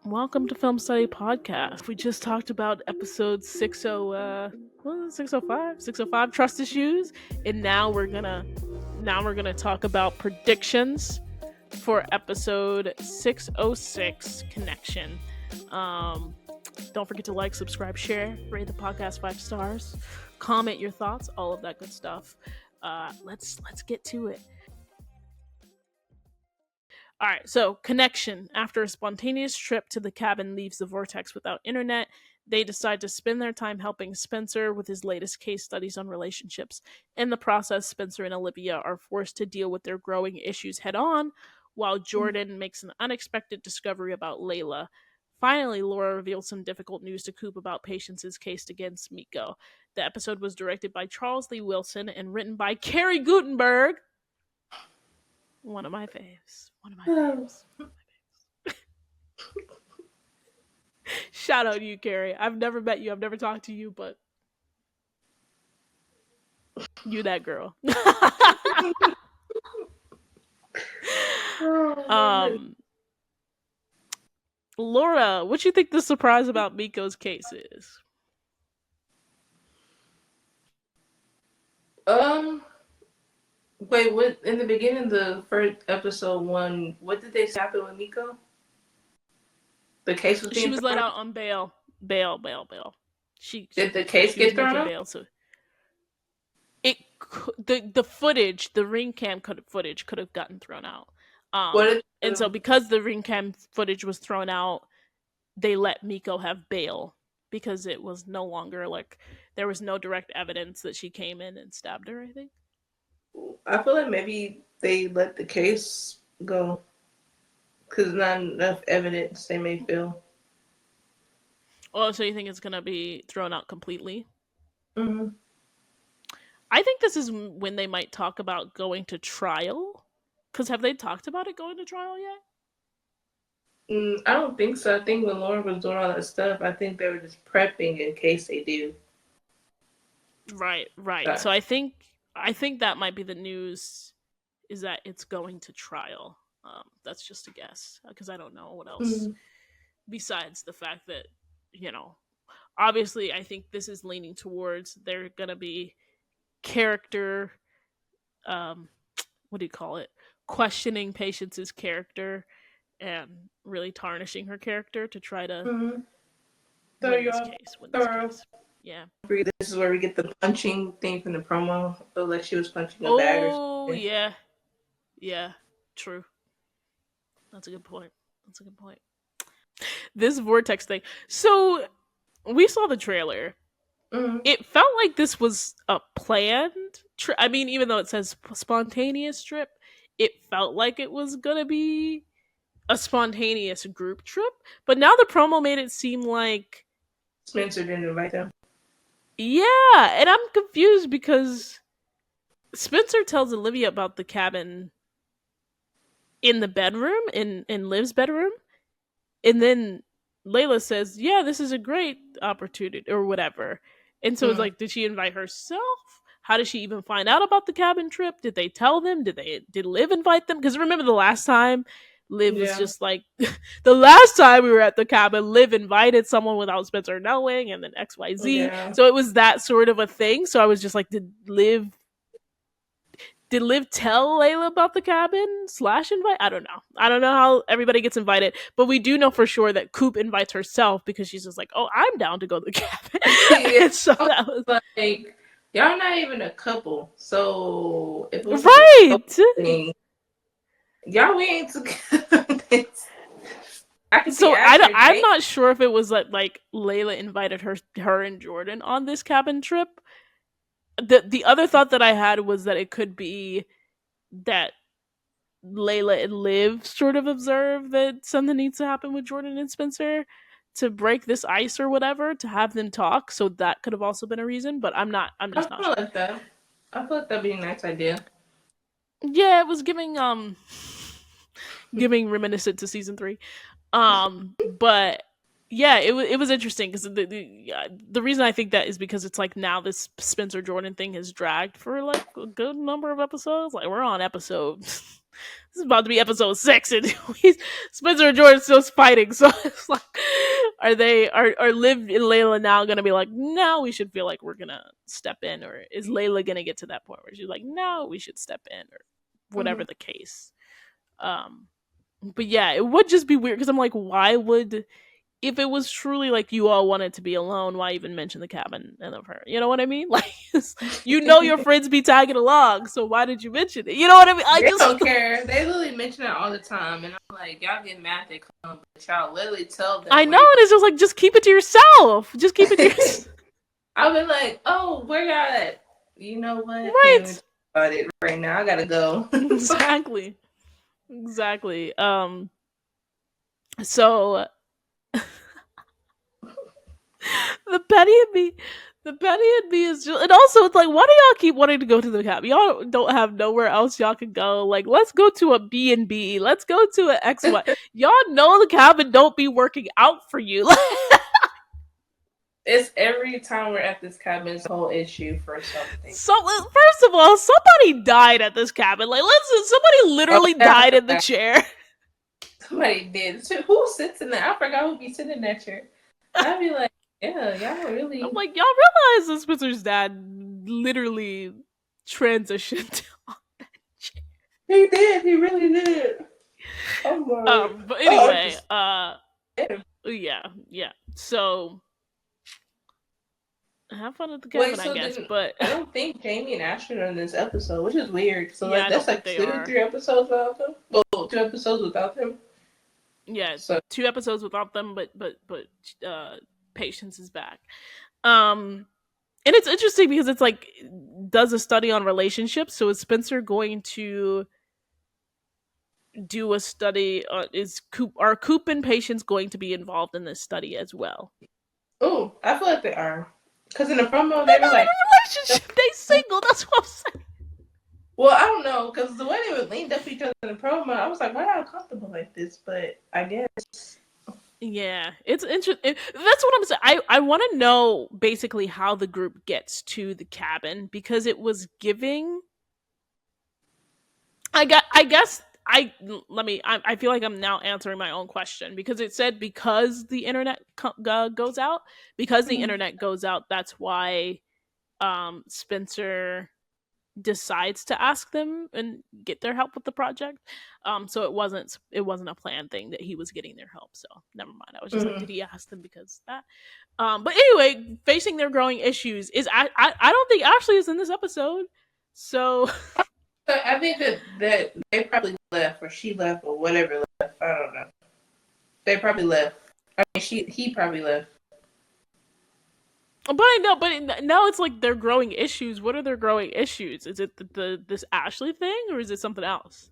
Welcome to Film Study Podcast. We just talked about episode 605 trust issues, and now we're gonna talk about predictions for episode 606 connection. Don't forget to like, subscribe, share, rate the podcast 5 stars, comment your thoughts, all of that good stuff. Let's get to it. All right, so connection. After a spontaneous trip to the cabin leaves the vortex without internet, they decide to spend their time helping Spencer with his latest case studies on relationships. In the process, Spencer and Olivia are forced to deal with their growing issues head on, while Jordan makes an unexpected discovery about Leila. Finally, Laura reveals some difficult news to Coop about Patience's case against Miko. The episode was directed by Charles Lee Wilson and written by Carrie Gutenberg. One of my faves. Shout out to you, Carrie. I've never met you. I've never talked to you, but you that girl. Laura, what you think the surprise about Miko's case is? Wait, what? In the beginning of the first episode 1, what did they say happened with Miko? The case was she was let out on bail. Bail. Did the case get thrown out? Bail, so the footage, the ring cam footage could have gotten thrown out. And so because the ring cam footage was thrown out, they let Miko have bail because it was no longer there was no direct evidence that she came in and stabbed her, I think. I feel like maybe they let the case go because not enough evidence, they may feel. Oh, so you think it's going to be thrown out completely? Mm-hmm. I think this is when they might talk about going to trial. Because have they talked about it going to trial yet? I don't think so. I think when Lauren was doing all that stuff, I think they were just prepping in case they do. Right. So I think that might be the news, is that it's going to trial. That's just a guess, because I don't know what else besides the fact that, obviously I think this is leaning towards they're going to be character, questioning Patience's character and really tarnishing her character to try to win this case. Yeah. This is where we get the punching thing from the promo. It felt like she was punching a bag or something. Oh, yeah. True. That's a good point. This vortex thing. So, we saw the trailer. Mm-hmm. It felt like this was a planned trip. I mean, even though it says spontaneous trip, it felt like it was gonna be a spontaneous group trip. But now the promo made it seem like Spencer didn't invite them. Yeah, and I'm confused because Spencer tells Olivia about the cabin in the bedroom, in Liv's bedroom, and then Leila says, yeah, this is a great opportunity, or whatever. And so it's like, did she invite herself? How did she even find out about the cabin trip? Did they tell them? Did Liv invite them? Because remember the last time, Liv was just like, the last time we were at the cabin, Liv invited someone without Spencer knowing, and then XYZ. Yeah. So it was that sort of a thing. So I was just like, did Liv tell Leila about the cabin / invite? I don't know how everybody gets invited, but we do know for sure that Coop invites herself because she's just like, oh, I'm down to go to the cabin. Yeah. So that was like, y'all not even a couple. So if it was right, y'all we ain't together. I'm not sure if it was like Leila invited her and Jordan on this cabin trip. The other thought that I had was that it could be that Leila and Liv sort of observe that something needs to happen with Jordan and Spencer to break this ice or whatever, to have them talk. So that could have also been a reason, but I'm just not sure. Like that. I feel like that'd be a nice idea. Yeah, it was giving reminiscent to season 3. But yeah, it was interesting because the reason I think that is because it's like now this Spencer Jordan thing has dragged for like a good number of episodes. Like we're on episode This is about to be episode 6, and Spencer and Jordan still fighting. So it's like, are Liv and Leila now gonna be like, no, we should feel like we're gonna step in, or is Leila gonna get to that point where she's like, no, we should step in, or whatever Mm-hmm. the case. Um, but yeah, it would just be weird because I'm like, why would, if it was truly like you all wanted to be alone, why even mention the cabin and of her? You know what I mean? Like, your friends be tagging along, so why did you mention it? You know what I mean? I They just don't care. They literally mention it all the time, and I'm like, y'all get mad they come, but y'all literally tell them I where know, you. and it's just like, just keep it to yourself. Just keep it to yourself. I'll be like, oh, where y'all at? You know what? Can't even Right. talk about it right now. I gotta go. Exactly. Exactly. So the Penny and me, the Penny and me is just, and also it's like, why do y'all keep wanting to go to the cabin? Y'all don't have nowhere else y'all can go. Like, let's go to a B&B. Let's go to an XY. Y'all know the cabin don't be working out for you. It's every time we're at this cabin, it's a whole issue for something. So first of all, somebody died at this cabin. Like, somebody Oh, literally yeah, I died in the forgot. chair. Somebody did. So who sits in there? I forgot who be sitting in that chair. I'd be like, yeah, y'all I'm really. like, y'all realize that Spencer's dad literally transitioned. He did. He really did. I'm like, But oh, anyway, just. yeah. So have fun at the Wait, cabin, I so guess. then But I don't think Jamie and Ashley are in this episode, which is weird. So yeah, like I that's don't think like they two, are. 3 episodes without them. Well, 2 episodes without them. Yeah, So 2 episodes without them, but Patience is back. Um, and it's interesting because it's like, does a study on relationships. So is Spencer going to do a study? Are Coop and Patience going to be involved in this study as well? oh, I feel like they are. Because in the promo, They're they were not in like, a relationship. They single. That's what I'm saying. well, I don't know. Because the way they were leaned up to each other in the promo, I was like, why are y'all comfortable like this? But I guess. Yeah, it's interesting. That's what I'm saying. I want to know basically how the group gets to the cabin because it was giving. I guess I let me. I feel like I'm now answering my own question because it said because the internet goes out, because the Mhm. internet goes out. That's why Spencer decides to ask them and get their help with the project. So it wasn't a planned thing that he was getting their help. So never mind. I was just like, did Mhm. he ask them because that? But anyway, facing their growing issues is I don't think Ashley is in this episode. So So I think that they probably left, or she left, or whatever left. I don't know. They probably left. I mean, he probably left. but I know, but now it's like they're growing issues. What are their growing issues? Is it the this Ashley thing or is it something else?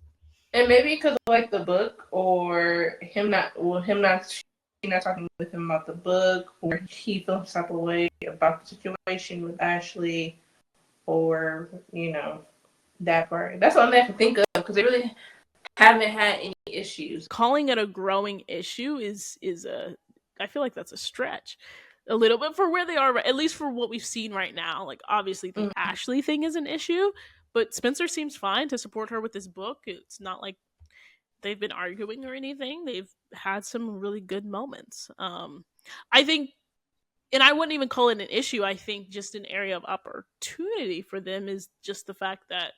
And maybe because of like the book, or him not, she not talking with him about the book, or he feels some type of way about the situation with Ashley, or that part. That's all I have to think of because they really haven't had any issues. Calling it a growing issue is a, I feel like that's a stretch a little bit for where they are, at least for what we've seen right now. Like obviously the Mm-hmm. Ashley thing is an issue, but Spencer seems fine to support her with this book. It's not like they've been arguing or anything. They've had some really good moments. I think, and I wouldn't even call it an issue. I think just an area of opportunity for them is just the fact that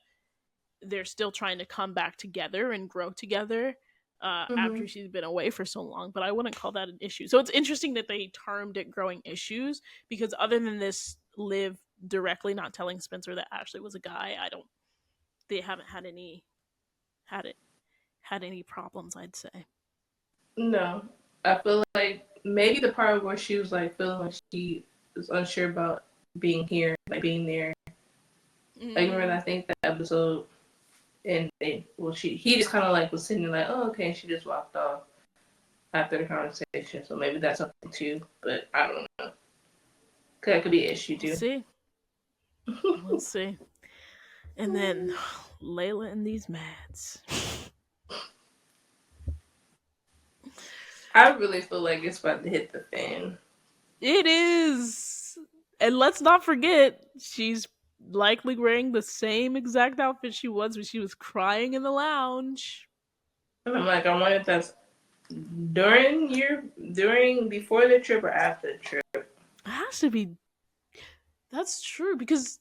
they're still trying to come back together and grow together Mm-hmm. after she's been away for so long. But I wouldn't call that an issue. So it's interesting that they termed it growing issues because other than this, Liv directly not telling Spencer that Ashley was a guy, I don't. They haven't had it had any problems. I'd say. No, I feel like maybe the part where she was like feeling like she was unsure about being here, like being there. Like remember, I think that episode, and he just kind of like was sitting there like, oh okay, and she just walked off after the conversation. So maybe that's something too, but I don't know. That could be an issue We'll too. see. We'll see. And then Leila and these mads. I really feel like it's about to hit the fan. It is. And let's not forget, she's likely wearing the same exact outfit she was when she was crying in the lounge. And I'm like, I wonder if that's before the trip or after the trip. It has to be. That's true because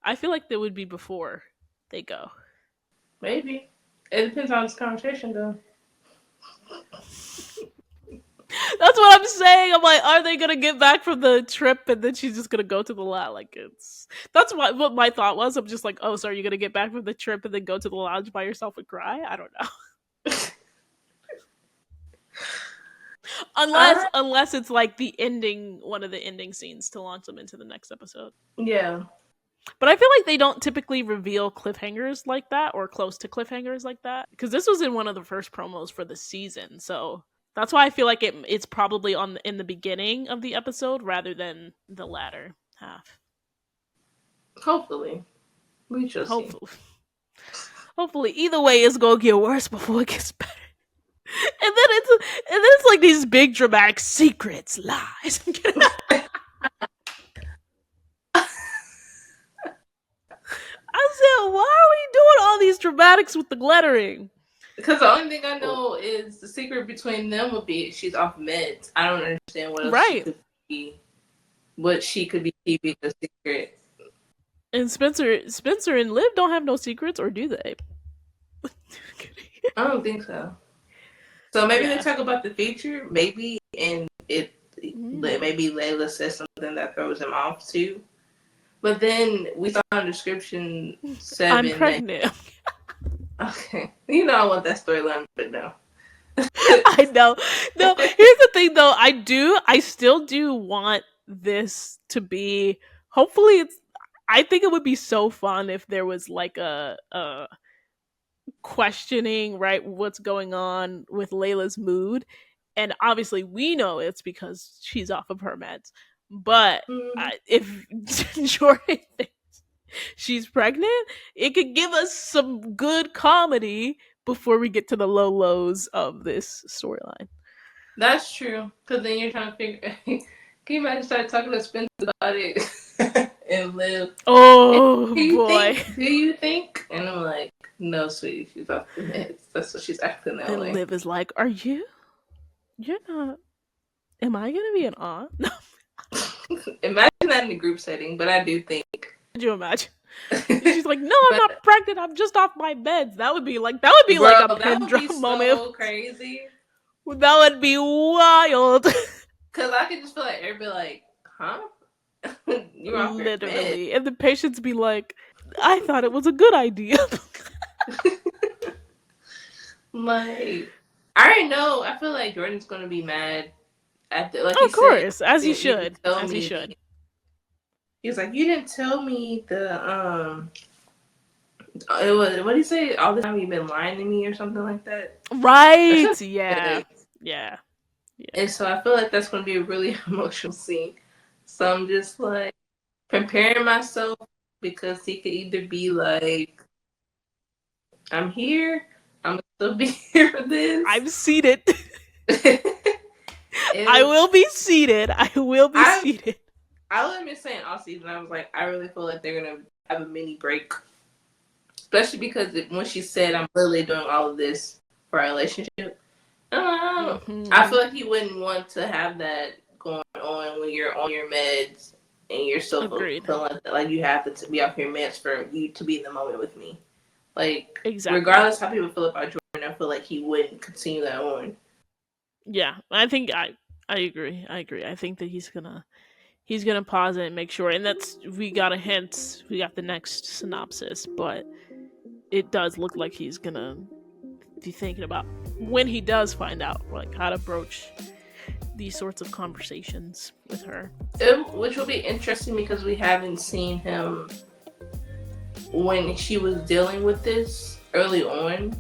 I feel like that would be before they go. Maybe. It depends on this conversation, though. That's what I'm saying. I'm like, are they gonna get back from the trip and then she's just gonna go to the lounge? Like that's what my thought was. I'm just like, oh, so are you gonna get back from the trip and then go to the lounge by yourself and cry? I don't know. Unless it's like one of the ending scenes to launch them into the next episode. Yeah. But I feel like they don't typically reveal cliffhangers like that or close to cliffhangers like that because this was in one of the first promos for the season. So that's why I feel like it's probably in the beginning of the episode rather than the latter half. Hopefully. We shall see. Hopefully. Either way, it's gonna get worse before it gets better. And then it's like these big dramatic secrets, lies. I said, why are we doing all these dramatics with the glittering? Because the only thing I know is the secret between them would be she's off meds. I don't understand what else she could be. What she could be keeping a secret. And Spencer and Liv don't have no secrets, or do they? I don't think so. So maybe they talk about the future, maybe, and maybe Leila says something that throws him off too. But then we saw in description 7. I'm pregnant. Okay. You know I want that storyline, but no. I know. No, here's the thing though. I still do want this to be, hopefully I think it would be so fun if there was like a questioning, right, what's going on with Leila's mood. And obviously we know it's because she's off of her meds. But if Jordan thinks she's pregnant, it could give us some good comedy before we get to the low lows of this storyline. That's true. Because then you're trying to figure... Can you imagine start talking to Spencer about it and Liv? Oh, boy. Do you think? And I'm like, no, sweetie, she's off the meds. That's what she's acting that way. And Liv is like, are you? You're not... Am I going to be an aunt? No. Imagine that in a group setting, but I do think. Could you imagine? She's like, no, I'm not pregnant. I'm just off my meds. That would be like a pin drop moment. So crazy. That would be wild. Because I could just feel like everybody like, huh? You're off literally, your and the patients be like, I thought it was a good idea. Like, I already know. I feel like Jordan's gonna be mad. Of course, as he should. He was like, you didn't tell me the what did he say? All the time you've been lying to me or something like that. Right. Yeah. And so I feel like that's going to be a really emotional scene. So I'm just like preparing myself because he could either be like, I'm here. I'm still be here for this. I'm seated. I will be seated. Seated. I've been saying all season, I was like, I really feel like they're going to have a mini break. Especially because when she said, I'm literally doing all of this for our relationship. I feel like he wouldn't want to have that going on when you're on your meds and you're still feeling like you have to be off your meds for you to be in the moment with me. Like, regardless how people feel about Jordan, I feel like he wouldn't continue that on. Yeah, I think I agree. I think that he's gonna pause it and make sure. And we got a hint. We got the next synopsis, but it does look like he's gonna be thinking about when he does find out, like, how to broach these sorts of conversations with her. Which will be interesting because we haven't seen him when she was dealing with this early on,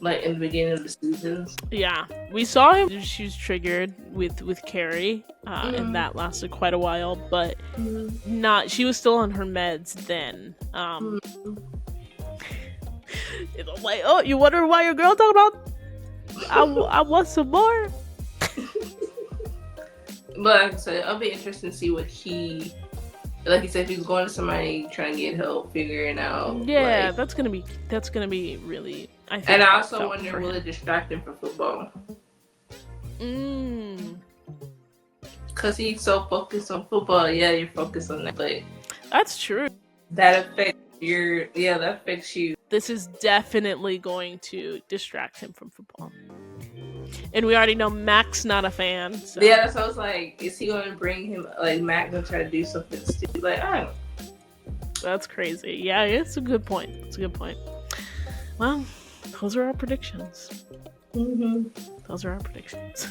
like in the beginning of the seasons. Yeah, we saw him. She was triggered with Carrie, and that lasted quite a while. But she was still on her meds then. It's like, oh, you wonder why your girl talking about? I want some more. But like I said, it'll be interesting to see what he like you said, if he's going to somebody trying to get help figuring out, Yeah, like, that's gonna be really. I think. and I also heartfelt wonder, for will him. it distract him from football? Mm, Cause he's so focused on football. Yeah, you're focused on that, but that's true. that affects that affects you. This is definitely going to distract him from football. And we already know Mac's not a fan. So. Yeah, so I was like, is he going to bring him, like, Mac gonna try to do something stupid? Like, I don't know. That's crazy. Yeah, it's a good point. It's a good point. Well, those are our predictions. Mm-hmm. Those are our predictions.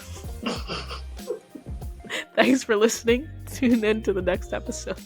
Thanks for listening. Tune in to the next episode.